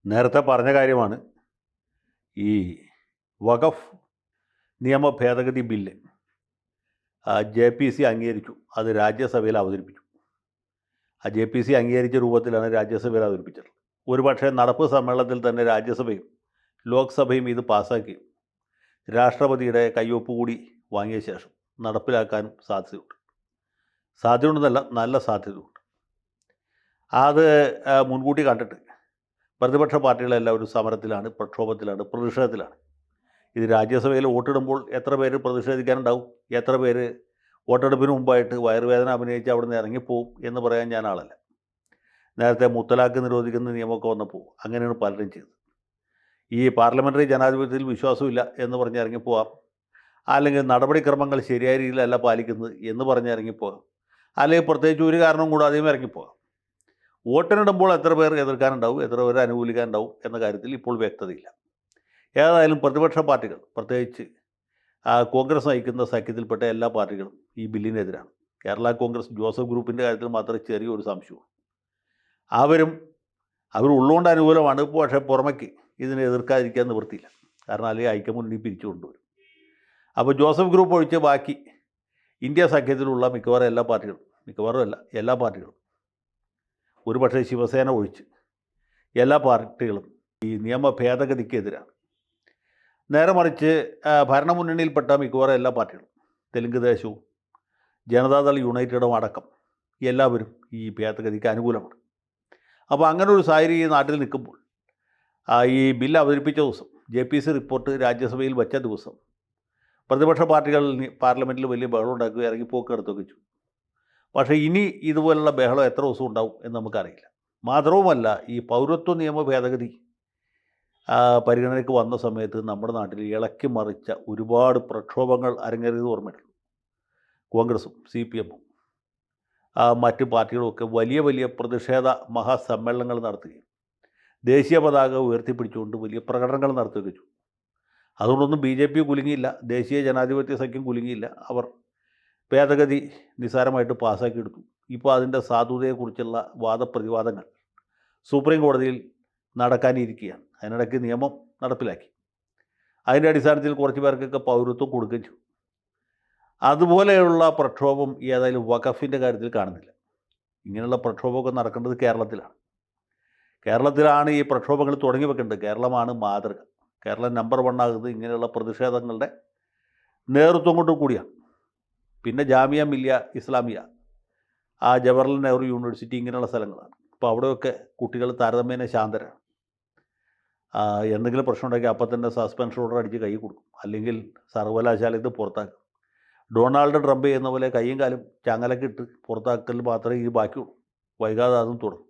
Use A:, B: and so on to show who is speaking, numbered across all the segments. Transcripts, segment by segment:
A: നേരത്തെ പറഞ്ഞ കാര്യമാണ് ഈ വഖഫ് നിയമ ഭേദഗതി ബില്ല് JPC അംഗീകരിച്ചു. അത് രാജ്യസഭയിൽ അവതരിപ്പിച്ചു. JPC അംഗീകരിച്ച രൂപത്തിലാണ് രാജ്യസഭയിൽ അവതരിപ്പിച്ചത്. ഒരുപക്ഷെ നടപ്പ് സമ്മേളനത്തിൽ തന്നെ രാജ്യസഭയും ലോക്സഭയും ഇത് പാസ്സാക്കി രാഷ്ട്രപതിയുടെ കയ്യൊപ്പ് കൂടി വാങ്ങിയ ശേഷം നടപ്പിലാക്കാനും സാധ്യതയുണ്ട്. സാധ്യതയുണ്ടെന്നല്ല, നല്ല സാധ്യതയുണ്ട്. അത് മുൻകൂട്ടി കണ്ടിട്ട് പ്രതിപക്ഷ പാർട്ടികളെല്ലാവരും സമരത്തിലാണ്, പ്രക്ഷോഭത്തിലാണ്, പ്രതിഷേധത്തിലാണ്. ഇത് രാജ്യസഭയിൽ വോട്ടിടുമ്പോൾ എത്ര പേര് പ്രതിഷേധിക്കാനുണ്ടാവും, എത്ര പേര് വോട്ടെടുപ്പിന് മുമ്പായിട്ട് വയറുവേദന അഭിനയിച്ച് അവിടെ നിന്ന് ഇറങ്ങിപ്പോവും എന്ന് പറയാൻ ഞാൻ ആളല്ല. നേരത്തെ മുത്തലാഖ് നിരോധിക്കുന്ന നിയമമൊക്കെ വന്നപ്പോൾ അങ്ങനെയാണ് പലരും ചെയ്തത്. ഈ പാർലമെൻ്ററി ജനാധിപത്യത്തിൽ വിശ്വാസമില്ല എന്ന് പറഞ്ഞ് ഇറങ്ങിപ്പോവാം, അല്ലെങ്കിൽ നടപടിക്രമങ്ങൾ ശരിയായ രീതിയിലല്ല പാലിക്കുന്നത് എന്ന് പറഞ്ഞ് ഇറങ്ങിപ്പോകാം, അല്ലെങ്കിൽ പ്രത്യേകിച്ച് ഒരു കാരണം കൂടാതെയും ഇറങ്ങിപ്പോകാം. വോട്ടിനിടുമ്പോൾ എത്ര പേർ എതിർക്കാനുണ്ടാവും, എത്ര പേർ അനുകൂലിക്കാനുണ്ടാവും എന്ന കാര്യത്തിൽ ഇപ്പോൾ വ്യക്തതയില്ല. ഏതായാലും പ്രതിപക്ഷ പാർട്ടികൾ, പ്രത്യേകിച്ച് കോൺഗ്രസ് നയിക്കുന്ന സഖ്യത്തിൽപ്പെട്ട എല്ലാ പാർട്ടികളും ഈ ബില്ലിനെതിരാണ്. കേരള കോൺഗ്രസ് ജോസഫ് ഗ്രൂപ്പിൻ്റെ കാര്യത്തിൽ മാത്രമേ ചെറിയൊരു സംശയമുള്ളൂ. അവർ ഉള്ളുകൊണ്ട് അനുകൂലമാണ്, പക്ഷേ പുറമേക്ക് ഇതിനെ എതിർക്കാതിരിക്കാൻ നിവൃത്തിയില്ല. കാരണം അല്ലെങ്കിൽ ഐക്യമുന്നണി പിരിച്ചു കൊണ്ടുവരും. അപ്പോൾ ജോസഫ് ഗ്രൂപ്പ് ഒഴിച്ച് ബാക്കി ഇന്ത്യ സഖ്യത്തിലുള്ള മിക്കവാറും എല്ലാ പാർട്ടികളും, എല്ലാ പാർട്ടികളും, ഒരുപക്ഷെ ശിവസേന ഒഴിച്ച് എല്ലാ പാർട്ടികളും ഈ നിയമ ഭേദഗതിക്കെതിരാണ്. നേരെ മറിച്ച് ഭരണമുന്നണിയിൽപ്പെട്ട മിക്കവാറും എല്ലാ പാർട്ടികളും, തെലുങ്ക് ദേശവും ജനതാദൾ യുണൈറ്റഡും അടക്കം എല്ലാവരും ഈ ഭേദഗതിക്ക് അനുകൂലമാണ്. അപ്പോൾ അങ്ങനെ ഒരു സാഹചര്യം ഈ നാട്ടിൽ നിൽക്കുമ്പോൾ ഈ ബില്ല് അവതരിപ്പിച്ച ദിവസം, JPC റിപ്പോർട്ട് രാജ്യസഭയിൽ വച്ച ദിവസം, പ്രതിപക്ഷ പാർട്ടികൾ പാർലമെൻറ്റിൽ വലിയ ബഹളം ഉണ്ടാക്കുക, ഇറങ്ങിപ്പോക്ക് നടത്തുകയൊക്കെ ചെയ്തു. പക്ഷേ ഇനി ഇതുപോലുള്ള ബഹളം എത്ര ദിവസം ഉണ്ടാവും എന്ന് നമുക്കറിയില്ല. മാത്രവുമല്ല, ഈ പൗരത്വ നിയമ ഭേദഗതി പരിഗണനയ്ക്ക് വന്ന സമയത്ത് നമ്മുടെ നാട്ടിൽ ഇളക്കി മറിച്ച ഒരുപാട് പ്രക്ഷോഭങ്ങൾ അരങ്ങേറിയത് ഓർമ്മയുണ്ടല്ലോ. കോൺഗ്രസും CPM-ഉം മറ്റ് പാർട്ടികളുമൊക്കെ വലിയ വലിയ പ്രതിഷേധ മഹാസമ്മേളനങ്ങൾ നടത്തുകയും ദേശീയ പതാക ഉയർത്തിപ്പിടിച്ചുകൊണ്ട് വലിയ പ്രകടനങ്ങൾ നടത്തുകയും ചെയ്തു. അതുകൊണ്ടൊന്നും BJP കുലുങ്ങിയില്ല, ദേശീയ ജനാധിപത്യ സഖ്യം കുലുങ്ങിയില്ല. അവർ ഭേദഗതി നിസ്സാരമായിട്ട് പാസ്സാക്കിയെടുത്തു. ഇപ്പോൾ അതിൻ്റെ സാധുതയെക്കുറിച്ചുള്ള വാദപ്രതിവാദങ്ങൾ സുപ്രീം കോടതിയിൽ നടക്കാനിരിക്കുകയാണ്. അതിനിടയ്ക്ക് നിയമം നടപ്പിലാക്കി. അതിൻ്റെ അടിസ്ഥാനത്തിൽ കുറച്ച് പേർക്കൊക്കെ പൗരത്വം കൊടുക്കുകയും ചെയ്തു. അതുപോലെയുള്ള പ്രക്ഷോഭം ഏതായാലും വഖഫിൻ്റെ കാര്യത്തിൽ കാണുന്നില്ല. ഇങ്ങനെയുള്ള പ്രക്ഷോഭമൊക്കെ നടക്കേണ്ടത് കേരളത്തിലാണ് ഈ പ്രക്ഷോഭങ്ങൾ തുടങ്ങി വെക്കേണ്ടത്. കേരളമാണ് മാതൃക. കേരളം നമ്പർ 1 ആകുന്നത് ഇങ്ങനെയുള്ള പ്രതിഷേധങ്ങളുടെ നേതൃത്വം കൊണ്ട് കൂടിയാണ്. പിന്നെ ജാമിയ മില്ലിയ ഇസ്ലാമിയ, ജവഹർലാൽ നെഹ്റു യൂണിവേഴ്സിറ്റി, ഇങ്ങനെയുള്ള സ്ഥലങ്ങളാണ്. അപ്പോൾ അവിടെയൊക്കെ കുട്ടികൾ താരതമ്യേന ശാന്തരാണ്. എന്തെങ്കിലും പ്രശ്നം ഉണ്ടെങ്കിൽ അപ്പം തന്നെ സസ്പെൻഷൻ ഓർഡർ അടിച്ച് കൈ കൊടുക്കും, അല്ലെങ്കിൽ സർവകലാശാലയിൽ നിന്ന് പുറത്താക്കും. ഡൊണാൾഡ് ട്രംപ് ചെയ്യുന്ന പോലെ കൈയും കാലും ചങ്ങലൊക്കെ ഇട്ട് പുറത്താക്കൽ മാത്രമേ ഇത് ബാക്കിയുള്ളൂ. വൈകാതെ അതും തുടങ്ങും.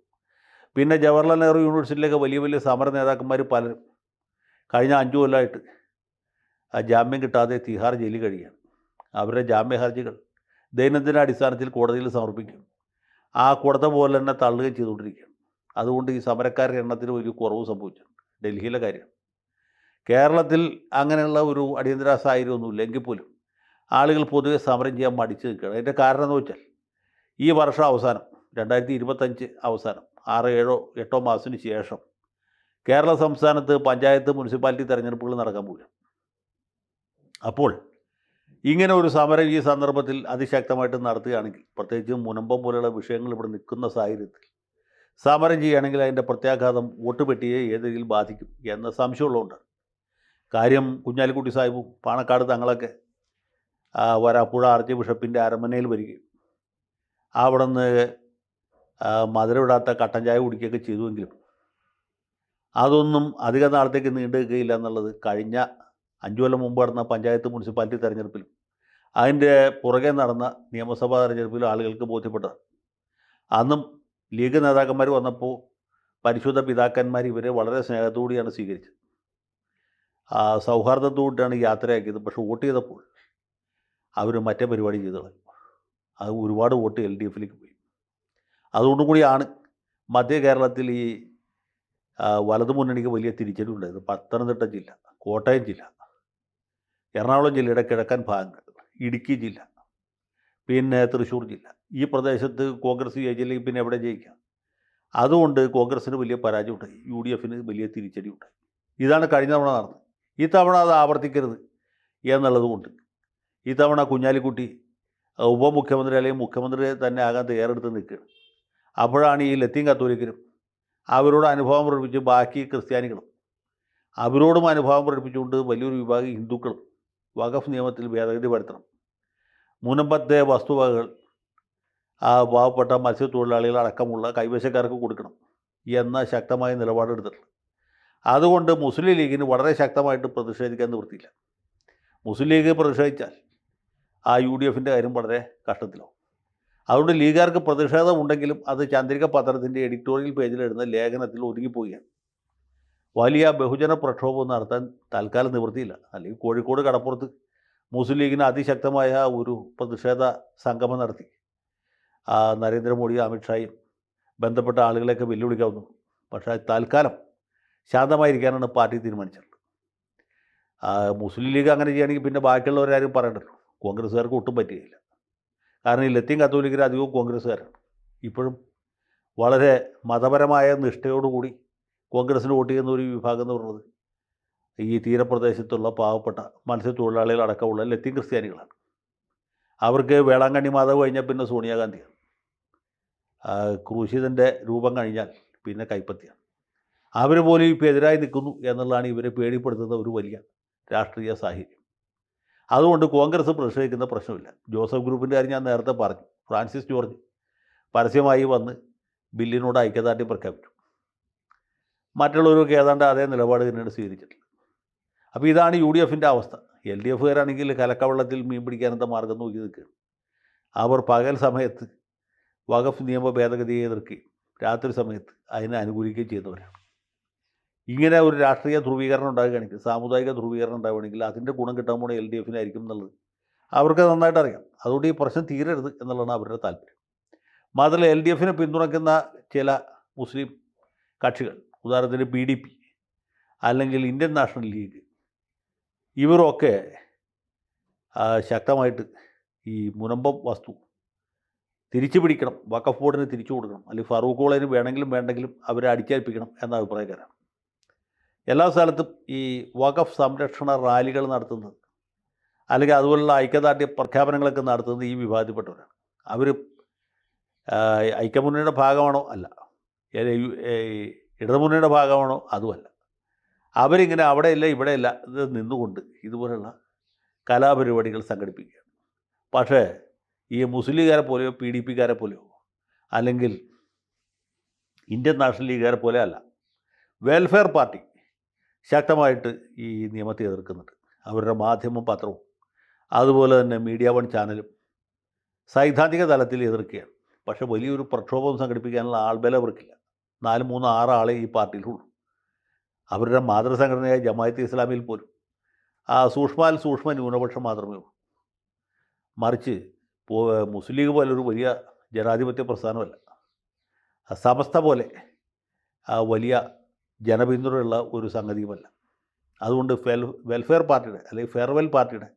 A: പിന്നെ ജവഹർലാൽ നെഹ്റു യൂണിവേഴ്സിറ്റിയിലൊക്കെ വലിയ വലിയ സമര നേതാക്കന്മാർ പലരും കഴിഞ്ഞ 5 കൊല്ലമായിട്ട് ജാമ്യം കിട്ടാതെ തിഹാർ ജയിലിൽ കഴിയുകയാണ്. അവരുടെ ജാമ്യ ഹർജികൾ ദൈനംദിന അടിസ്ഥാനത്തിൽ കോടതിയിൽ സമർപ്പിക്കും. ആ കൊടുത്ത പോലെ തന്നെ തള്ളുകയും ചെയ്തുകൊണ്ടിരിക്കുകയാണ്. അതുകൊണ്ട് ഈ സമരക്കാരുടെ എണ്ണത്തിന് വലിയ കുറവ് സംഭവിച്ചു. ഡൽഹിയിലെ കാര്യം. കേരളത്തിൽ അങ്ങനെയുള്ള ഒരു അടിയന്തര സാഹചര്യമൊന്നുമില്ല. എങ്കിൽ പോലും ആളുകൾ പൊതുവെ സമരം ചെയ്യാൻ മടിച്ചു നിൽക്കുകയാണ്. അതിൻ്റെ കാരണം എന്ന് വെച്ചാൽ ഈ വർഷം അവസാനം 2025 അവസാനം 6, 7, 8 മാസത്തിന് ശേഷം കേരള സംസ്ഥാനത്ത് പഞ്ചായത്ത്, മുനിസിപ്പാലിറ്റി തെരഞ്ഞെടുപ്പുകൾ നടക്കാൻ പോവുകയാണ്. അപ്പോൾ ഇങ്ങനെ ഒരു സമരം ഈ സന്ദർഭത്തിൽ അതിശക്തമായിട്ട് നടത്തുകയാണെങ്കിൽ, പ്രത്യേകിച്ച് മുനമ്പം പോലെയുള്ള വിഷയങ്ങൾ ഇവിടെ നിൽക്കുന്ന സാഹചര്യത്തിൽ സമരം ചെയ്യുകയാണെങ്കിൽ അതിൻ്റെ പ്രത്യാഘാതം വോട്ട് പെട്ടിയെ ഏത് രീതിയിൽ ബാധിക്കും എന്ന സംശയമുള്ളതുകൊണ്ട് കാര്യം കുഞ്ഞാലിക്കുട്ടി സാഹിബും പാണക്കാട് തങ്ങളൊക്കെ വരാപ്പുഴ ആർച്ച് ബിഷപ്പിൻ്റെ അരമനയിൽ വരികയും അവിടെ നിന്ന് മധുരമിടാത്ത കട്ടൻ ചായ കുടിക്കുകയൊക്കെ ചെയ്തുവെങ്കിലും അതൊന്നും അധിക നാളത്തേക്ക് നീണ്ടു നിൽക്കുകയില്ല എന്നുള്ളത് കഴിഞ്ഞ 5 കൊല്ലം മുമ്പ് നടന്ന പഞ്ചായത്ത്, മുനിസിപ്പാലിറ്റി തെരഞ്ഞെടുപ്പിലും അതിൻ്റെ പുറകെ നടന്ന നിയമസഭാ തെരഞ്ഞെടുപ്പിലും ആളുകൾക്ക് ബോധ്യപ്പെട്ടതാണ്. അന്നും ലീഗ് നേതാക്കന്മാർ വന്നപ്പോൾ പരിശുദ്ധ പിതാക്കന്മാർ ഇവരെ വളരെ സ്നേഹത്തോടെയാണ് സ്വീകരിച്ചത്. സൗഹാർദ്ദത്തോടെയാണ് യാത്രയാക്കിയത്. പക്ഷെ വോട്ട് ചെയ്തപ്പോൾ അവർ മറ്റേ പരിപാടി ചെയ്തു കളഞ്ഞു. അത് ഒരുപാട് വോട്ട് LDFിലേക്ക് പോയി. അതുകൊണ്ടും കൂടിയാണ് മധ്യ കേരളത്തിൽ ഈ വലതു മുന്നണിക്ക് വലിയ തിരിച്ചടിയുണ്ടായത്. പത്തനംതിട്ട ജില്ല, കോട്ടയം ജില്ല, എറണാകുളം ജില്ലയുടെ കിഴക്കൻ ഭാഗങ്ങൾ, ഇടുക്കി ജില്ല, പിന്നെ തൃശ്ശൂർ ജില്ല, ഈ പ്രദേശത്ത് കോൺഗ്രസ് ജയിച്ചില്ലെങ്കിൽ പിന്നെ എവിടെ ജയിക്കാം? അതുകൊണ്ട് കോൺഗ്രസ്സിന് വലിയ പരാജയം ഉണ്ടായി, യു ഡി എഫിന് വലിയ തിരിച്ചടി ഉണ്ടായി. ഇതാണ് കഴിഞ്ഞ തവണ നടന്നത്. ഇത്തവണ അത് ആവർത്തിക്കരുത് എന്നുള്ളതുകൊണ്ട് ഇത്തവണ കുഞ്ഞാലിക്കുട്ടി ഉപമുഖ്യമന്ത്രി അല്ലെങ്കിൽ മുഖ്യമന്ത്രി തന്നെ ആകാൻ തയ്യാറെടുത്ത് നിൽക്കുകയാണ്. അപ്പോഴാണ് ഈ ലത്തീൻ കത്തോലിക്കരും അവരോട് അനുഭവം പ്രകടിപ്പിച്ച് ബാക്കി ക്രിസ്ത്യാനികളും അവരോടും അനുഭവം പ്രകടിപ്പിച്ചുകൊണ്ട് വലിയൊരു വിഭാഗം ഹിന്ദുക്കളും വഖഫ് നിയമത്തിൽ ഭേദഗതി വരുത്തണം, മുൻപത്തെ വസ്തുവകകൾ പാവപ്പെട്ട മത്സ്യത്തൊഴിലാളികൾ അടക്കമുള്ള കൈവശക്കാർക്ക് കൊടുക്കണം എന്ന ശക്തമായ നിലപാടെടുത്തിട്ടുണ്ട്. അതുകൊണ്ട് മുസ്ലിം ലീഗിന് വളരെ ശക്തമായിട്ട് പ്രതിഷേധിക്കാൻ നിവൃത്തിയില്ല. മുസ്ലിം ലീഗ് പ്രതിഷേധിച്ചാൽ ആ യു ഡി എഫിൻ്റെ കാര്യം വളരെ കഷ്ടത്തിലാവും. അതുകൊണ്ട് ലീഗുകാർക്ക് പ്രതിഷേധമുണ്ടെങ്കിലും അത് ചന്ദ്രിക പത്രത്തിൻ്റെ എഡിറ്റോറിയൽ പേജിൽ എഴുതുന്ന ലേഖനത്തിൽ ഒതുങ്ങിപ്പോവുകയാണ്. വലിയ ബഹുജന പ്രക്ഷോഭം നടത്താൻ തൽക്കാലം നിവൃത്തിയില്ല. അല്ലെങ്കിൽ കോഴിക്കോട് കടപ്പുറത്ത് മുസ്ലിം ലീഗിന് അതിശക്തമായ ഒരു പ്രതിഷേധ സംഗമം നടത്തി നരേന്ദ്രമോദി അമിത്ഷായും ബന്ധപ്പെട്ട ആളുകളെയൊക്കെ വെല്ലുവിളിക്കാവുന്നു. പക്ഷേ തൽക്കാലം ശാന്തമായിരിക്കാനാണ് പാർട്ടി തീരുമാനിച്ചത്. മുസ്ലിം ലീഗ് അങ്ങനെ ചെയ്യുകയാണെങ്കിൽ പിന്നെ ബാക്കിയുള്ളവരാരും പറയണ്ടല്ലോ, കോൺഗ്രസ്സുകാർക്ക് ഒട്ടും പറ്റുകയില്ല. കാരണം ഈ ലത്തീൻ കത്തോലിക്കർ അധികവും കോൺഗ്രസ്സുകാരാണ്. ഇപ്പോഴും വളരെ മതപരമായ നിഷ്ഠയോടുകൂടി കോൺഗ്രസ്സിന് വോട്ട് ചെയ്യുന്ന ഒരു വിഭാഗം എന്ന് പറയുന്നത് ഈ തീരപ്രദേശത്തുള്ള പാവപ്പെട്ട മത്സ്യത്തൊഴിലാളികളടക്കമുള്ള ലത്തീൻ ക്രിസ്ത്യാനികളാണ്. അവർക്ക് വേളാങ്കണ്ണി മാതാവ് കഴിഞ്ഞാൽ പിന്നെ സോണിയാഗാന്ധിയാണ്, ക്രൂശിതൻ്റെ രൂപം കഴിഞ്ഞാൽ പിന്നെ കൈപ്പത്തിയാണ്. അവർ പോലും ഇപ്പോൾ എതിരായി നിൽക്കുന്നു എന്നുള്ളതാണ് ഇവരെ പേടിപ്പെടുത്തുന്ന ഒരു വലിയ രാഷ്ട്രീയ സാഹചര്യം. അതുകൊണ്ട് കോൺഗ്രസ് പ്രതിഷേധിക്കുന്ന പ്രശ്നമില്ല. ജോസഫ് ഗ്രൂപ്പിൻ്റെ കാര്യം ഞാൻ നേരത്തെ പറഞ്ഞു. ഫ്രാൻസിസ് ജോർജ് പരസ്യമായി വന്ന് ബില്ലിനോട് ഐക്യദാർഢ്യം പ്രഖ്യാപിച്ചു. മറ്റുള്ളവരൊക്കെ ഏതാണ്ട് അതേ നിലപാട് തന്നെയാണ് സ്വീകരിച്ചിട്ടുള്ളത്. അപ്പോൾ ഇതാണ് യു ഡി എഫിൻ്റെ അവസ്ഥ. എൽ ഡി എഫുകാരാണെങ്കിൽ കലക്കവെള്ളത്തിൽ മീൻ പിടിക്കാനെന്താ മാർഗം നോക്കി നിൽക്കുകയാണ്. അവർ പകൽ സമയത്ത് വഖഫ് നിയമ ഭേദഗതിയെ എതിർക്കുകയും രാത്രി സമയത്ത് അതിനെ അനുകൂലിക്കുകയും ചെയ്യുന്നവരാണ്. ഇങ്ങനെ ഒരു രാഷ്ട്രീയ ധ്രുവീകരണം ഉണ്ടാകുകയാണെങ്കിൽ, സാമുദായിക ധ്രുവീകരണം ഉണ്ടാവുകയാണെങ്കിൽ അതിൻ്റെ ഗുണം കിട്ടാൻ പോണ എൽ ഡി എഫിനായിരിക്കും എന്നുള്ളത് അവർക്ക് നന്നായിട്ട് അറിയാം. അതുകൊണ്ട് ഈ പ്രശ്നം തീരരുത് എന്നുള്ളതാണ് അവരുടെ താല്പര്യം. മാത്രമല്ല എൽ ഡി എഫിനെ പിന്തുണയ്ക്കുന്ന ചില മുസ്ലിം കക്ഷികൾ, ഉദാഹരണത്തിന് പി ഡി പി അല്ലെങ്കിൽ ഇന്ത്യൻ നാഷണൽ ലീഗ്, ഇവരൊക്കെ ശക്തമായിട്ട് ഈ മുനമ്പം വസ്തു തിരിച്ചു പിടിക്കണം, വഖഫ് ബോർഡിന് തിരിച്ചു കൊടുക്കണം, അല്ലെങ്കിൽ ഫറൂഖ് കോളേജിന് വേണ്ടെങ്കിലും അവരെ അടിച്ചേൽപ്പിക്കണം എന്ന അഭിപ്രായക്കാരാണ്. എല്ലാ സ്ഥലത്തും ഈ വഖഫ് സംരക്ഷണ റാലികൾ നടത്തുന്നത് അല്ലെങ്കിൽ അതുപോലുള്ള ഐക്യദാർഢ്യ പ്രഖ്യാപനങ്ങളൊക്കെ നടത്തുന്നത് ഈ വിഭാഗത്തിൽപ്പെട്ടവരാണ്. അവർ ഐക്യമുന്നണിയുടെ ഭാഗമാണോ അല്ല, ഇടതുമുന്നണിയുടെ ഭാഗമാണോ അതുമല്ല. അവരിങ്ങനെ അവിടെയില്ല ഇവിടെയില്ല ഇത് നിന്നുകൊണ്ട് ഇതുപോലുള്ള കലാപരിപാടികൾ സംഘടിപ്പിക്കുകയാണ്. പക്ഷേ ഈ മുസ്ലിം ലീഗുകാരെ പോലെയോ പി ഡി പിക്കാരെ പോലെയോ അല്ലെങ്കിൽ ഇന്ത്യൻ നാഷണൽ ലീഗുകാരെ പോലെ അല്ല, വെൽഫെയർ പാർട്ടി ശക്തമായിട്ട് ഈ നിയമത്തെ എതിർക്കുന്നുണ്ട്. അവരുടെ മാധ്യമവും പത്രവും അതുപോലെ തന്നെ മീഡിയ വൺ ചാനലും സൈദ്ധാന്തിക തലത്തിൽ എതിർക്കുകയാണ്. പക്ഷേ വലിയൊരു പ്രക്ഷോഭം സംഘടിപ്പിക്കാനുള്ള ആൾബലം അവർക്കില്ല. 4, 3, 6 ആളെ ഈ പാർട്ടിയിലുള്ളൂ. അവരുടെ മാതൃസംഘടനയായ ജമായത്ത് ഇസ്ലാമിയിൽ പോലും സൂക്ഷ്മ ന്യൂനപക്ഷം മാത്രമേ ഉള്ളൂ. മറിച്ച് മുസ്ലിം ലീഗ് പോലൊരു വലിയ ജനാധിപത്യ പ്രസ്ഥാനമല്ല, സമസ്ത പോലെ വലിയ ജനപിന്തുണയുള്ള ഒരു സംഗതിയുമല്ല. അതുകൊണ്ട് വെൽഫെയർ പാർട്ടിയുടെ അല്ലെങ്കിൽ ഫെയർവെൽ പാർട്ടിയുടെ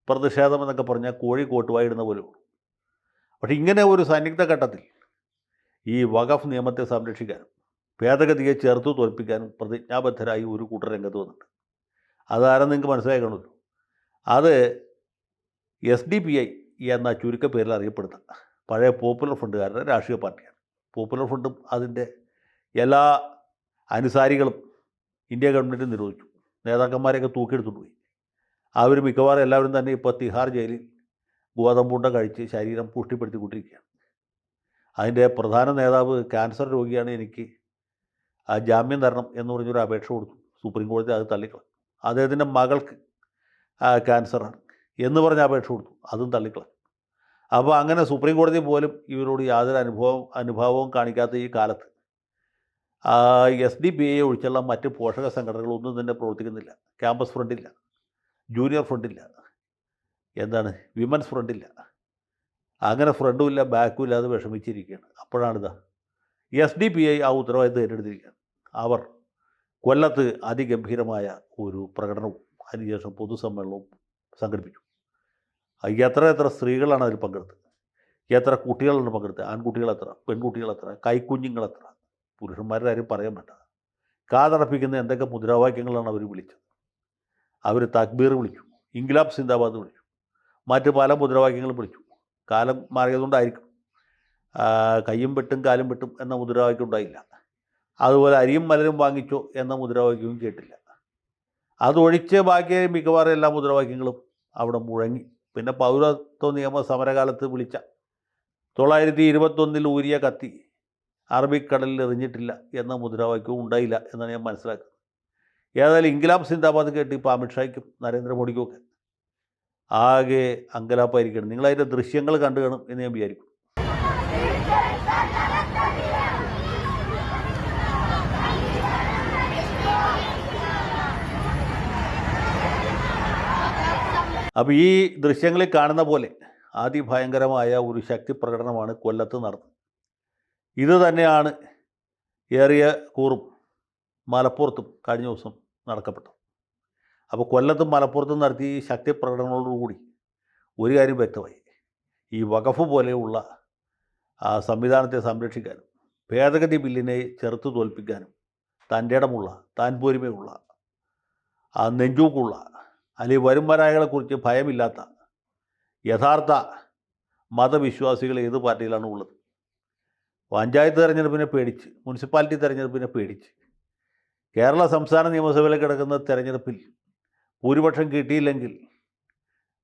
A: പ്രതിഷേധം എന്നൊക്കെ പറഞ്ഞാൽ കോഴി കോട്ടുവായിടുന്ന പോലെ ഉള്ളൂ. പക്ഷേ ഇങ്ങനെ ഒരു സന്നിഗ്ധ ഘട്ടത്തിൽ ഈ വഖഫ് നിയമത്തെ സംരക്ഷിക്കാനും ഭേദഗതിയെ ചേർത്ത് തോൽപ്പിക്കാനും പ്രതിജ്ഞാബദ്ധരായി ഒരു കൂട്ടർ രംഗത്ത് വന്നിട്ടുണ്ട്. അതാരെന്ന് നിങ്ങൾക്ക് മനസ്സിലായി കാണുമല്ലോ. അത് SDPI എന്ന ചുരുക്കപ്പേരിൽ അറിയപ്പെടുന്ന പഴയ പോപ്പുലർ ഫ്രണ്ടുകാരുടെ രാഷ്ട്രീയ പാർട്ടിയാണ്. പോപ്പുലർ ഫ്രണ്ടും അതിൻ്റെ എല്ലാ അനുസാരികളും ഇന്ത്യ ഗവൺമെൻറ് നിരോധിച്ചു. നേതാക്കന്മാരെയൊക്കെ തൂക്കിയെടുത്തുകൊണ്ട് പോയി. അവർ മിക്കവാറും എല്ലാവരും തന്നെ ഇപ്പോൾ തിഹാർ ജയിലിൽ ഗോതമ്പുണ്ട കഴിച്ച് ശരീരം പുഷ്ടിപ്പെടുത്തിക്കൊണ്ടിരിക്കുകയാണ്. അതിൻ്റെ പ്രധാന നേതാവ് ക്യാൻസർ രോഗിയാണ്, എനിക്ക് ജാമ്യം തരണം എന്ന് പറഞ്ഞൊരു അപേക്ഷ കൊടുത്തു. സുപ്രീം കോടതി അത് തള്ളിക്കളഞ്ഞു. അദ്ദേഹത്തിൻ്റെ മകൾക്ക് ക്യാൻസറാണ് എന്ന് പറഞ്ഞ അപേക്ഷ കൊടുത്തു, അതും തള്ളിക്കളഞ്ഞു. അപ്പോൾ അങ്ങനെ സുപ്രീം കോടതി പോലും ഇവരോട് യാതൊരു അനുഭാവവും കാണിക്കാത്ത ഈ കാലത്ത് SDPI ഒഴിച്ചുള്ള മറ്റ് പോഷക സംഘടനകളൊന്നും തന്നെ പ്രവർത്തിക്കുന്നില്ല. ക്യാമ്പസ് ഫ്രണ്ടില്ല, ജൂനിയർ ഫ്രണ്ടില്ല, വിമൻസ് ഫ്രണ്ടില്ല, അങ്ങനെ ഫ്രണ്ടും ഇല്ല ബാക്കും ഇല്ലാതെ വിഷമിച്ചിരിക്കുകയാണ്. അപ്പോഴാണിതാ SDPI ആ ഉത്തരവാദിത്തം ഏറ്റെടുത്തിരിക്കുകയാണ്. അവർ കൊല്ലത്ത് അതിഗംഭീരമായ ഒരു പ്രകടനവും അതിനുശേഷം പൊതുസമ്മേളനവും സംഘടിപ്പിച്ചു. എത്ര സ്ത്രീകളാണ് അതിൽ പങ്കെടുത്തത്, എത്ര കുട്ടികളാണ് പങ്കെടുത്തത്, ആൺകുട്ടികൾ എത്ര, പെൺകുട്ടികൾ എത്ര, കൈക്കുഞ്ഞുങ്ങൾ എത്ര, പുരുഷന്മാരുടെ കാര്യം പറയാൻ വേണ്ട. കാതടപ്പിക്കുന്ന എന്തൊക്കെ മുദ്രാവാക്യങ്ങളാണ് അവർ വിളിച്ചത്. അവർ തക്ബീർ വിളിച്ചു, ഇൻക്ലാബ് സിന്ദാബാദ് വിളിച്ചു, മറ്റ് പല മുദ്രാവാക്യങ്ങളും വിളിച്ചു. കാലം മാറിയതുകൊണ്ടായിരിക്കും കയ്യും വെട്ടും കാലും വെട്ടും എന്ന മുദ്രാവാക്യം ഉണ്ടായില്ല. അതുപോലെ അരിയും മലരും വാങ്ങിച്ചോ എന്ന മുദ്രാവാക്യവും കേട്ടില്ല. അതൊഴിച്ച് ബാക്കി മിക്കവാറും എല്ലാ മുദ്രാവാക്യങ്ങളും അവിടെ മുഴങ്ങി. പിന്നെ പൗരത്വ നിയമ സമരകാലത്ത് വിളിച്ച 921 ഊരിയ കത്തി അറബിക്കടലിൽ എറിഞ്ഞിട്ടില്ല എന്ന മുദ്രാവാക്യവും ഉണ്ടായില്ല എന്നാണ് ഞാൻ മനസ്സിലാക്കുന്നത്. ഏതായാലും ഇൻക്ലാബ് സിന്ദാബാദ് കേട്ട് ഇപ്പോൾ അമിത്ഷായ്ക്കും നരേന്ദ്രമോദിക്കും ഒക്കെ ആകെ അങ്കലാപ്പായിരിക്കണം. നിങ്ങളതിൻ്റെ ദൃശ്യങ്ങൾ കണ്ടു കാണും എന്ന് ഞാൻ വിചാരിക്കും. അപ്പോൾ ഈ ദൃശ്യങ്ങളിൽ കാണുന്ന പോലെ അതിഭയങ്കരമായ ഒരു ശക്തി പ്രകടനമാണ് കൊല്ലത്ത് നടന്നത്. ഇത് തന്നെയാണ് ഏറിയ കൂറും മലപ്പുറത്തും കഴിഞ്ഞ ദിവസം നടക്കപ്പെട്ടത്. അപ്പോൾ കൊല്ലത്തും മലപ്പുറത്തും നടത്തിയ ഈ ശക്തി പ്രകടനങ്ങളോടുകൂടി ഒരു കാര്യം വ്യക്തമായി. ഈ വഖഫ് പോലെയുള്ള സംവിധാനത്തെ സംരക്ഷിക്കാനും ഭേദഗതി ബില്ലിനെ ചെറുത്തു തോൽപ്പിക്കാനും തൻ്റെ ഇടമുള്ള, താൻ പോരുമയുള്ള, നെഞ്ചൂക്കുള്ള, അല്ലെങ്കിൽ വരുംവരായകളെക്കുറിച്ച് ഭയമില്ലാത്ത യഥാർത്ഥ മതവിശ്വാസികൾ ഏത് പാർട്ടിയിലാണ് ഉള്ളത്? പഞ്ചായത്ത് തെരഞ്ഞെടുപ്പിനെ പേടിച്ച്, മുനിസിപ്പാലിറ്റി തെരഞ്ഞെടുപ്പിനെ പേടിച്ച്, കേരള സംസ്ഥാന നിയമസഭയിൽ കിടക്കുന്ന തെരഞ്ഞെടുപ്പിൽ ഭൂരിപക്ഷം കിട്ടിയില്ലെങ്കിൽ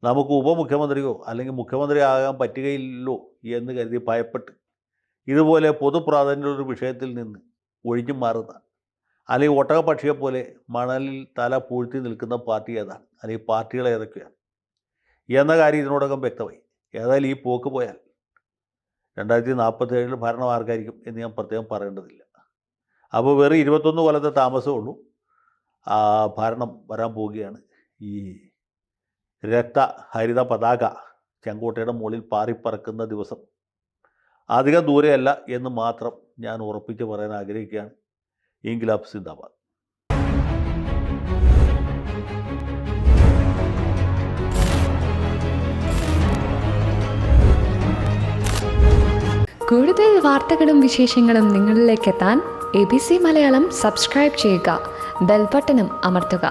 A: നമുക്ക് ഉപമുഖ്യമന്ത്രിയോ അല്ലെങ്കിൽ മുഖ്യമന്ത്രി ആകാൻ പറ്റുകയില്ലല്ലോ എന്ന് കരുതി ഭയപ്പെട്ട് ഇതുപോലെ പൊതുപ്രാധാന്യമുള്ളൊരു വിഷയത്തിൽ നിന്ന് ഒഴിഞ്ഞു മാറുന്ന, അല്ലെങ്കിൽ ഒട്ടകപക്ഷിയെ പോലെ മണലിൽ തല പൂഴ്ത്തി നിൽക്കുന്ന പാർട്ടി ഏതാണ്, അല്ലെങ്കിൽ പാർട്ടികൾ ഏതൊക്കെയാണ് എന്ന കാര്യം ഇതിനോടകം വ്യക്തമായി. ഏതായാലും ഈ പോക്ക് പോയാൽ 2047 ഭരണം ആർക്കായിരിക്കും എന്ന് ഞാൻ പ്രത്യേകം പറയേണ്ടതില്ല. അപ്പോൾ വെറും 21 കൊല്ലത്തെ താമസമേ ഉള്ളൂ. ഭരണം വരാൻ പോവുകയാണ്. ഈ രക്തഹരിത പതാക ചെങ്കോട്ടയുടെ മുകളിൽ പാറിപ്പറക്കുന്ന ദിവസം അധികം ദൂരെയല്ല എന്ന് മാത്രം ഞാൻ ഉറപ്പിച്ച് പറയാൻ ആഗ്രഹിക്കുകയാണ്. ഇൻക്ലാബ് സിന്ദാബാദ്.
B: കൂടുതൽ വാർത്തകളും വിശേഷങ്ങളും നിങ്ങളിലേക്ക് എത്താൻ ABC മലയാളം സബ്സ്ക്രൈബ് ചെയ്യുക, ബെൽ ബട്ടണും അമർത്തുക.